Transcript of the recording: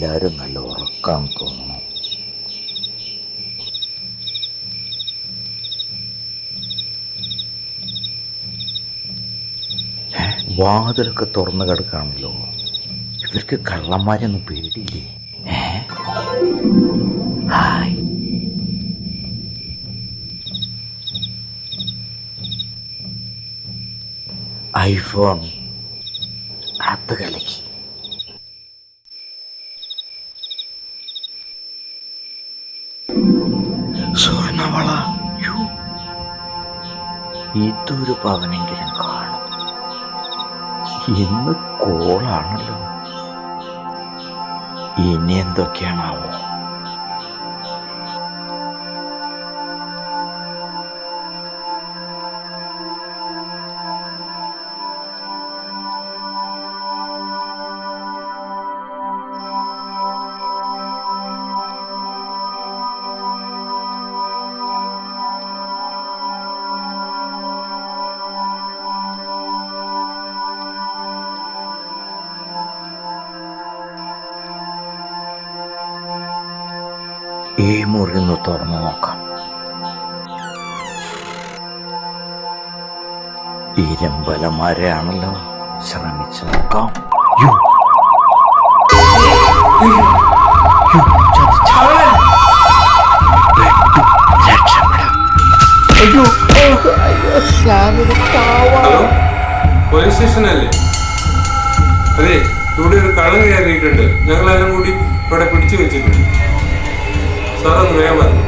എല്ലാവരും നല്ല ഉറക്കാൻ തോന്നുന്നു. വാതിലൊക്കെ തുറന്നു കിടക്കാണല്ലോ. ഇവർക്ക് കള്ളന്മാരൊന്നും പേടിയില്ലേ? ഹായ്, ഐഫോൺ അത് കളിക്ക്. സ്വർണവള ഇതൊരു പവനെങ്കിലും കാണും. ഇന്ന് കോളാണല്ലോ. ഇനി എന്തൊക്കെയാണാവോ? ഈ മുറി ഒന്ന് തുറന്നു നോക്കാം. ഇരുമ്പലമാരെയാണല്ലോ. ശ്രമിച്ചു നോക്കാം. പോലീസ് സ്റ്റേഷനല്ലേ? അതെ, ഇവിടെ ഒരു കള്ളൻ കയറിയിട്ടുണ്ട്. ഞങ്ങളെല്ലാം കൂടി ഇവിടെ പിടിച്ചു വെച്ചിട്ടുണ്ട്. സാറൊന്ന് വേഗം വന്നു.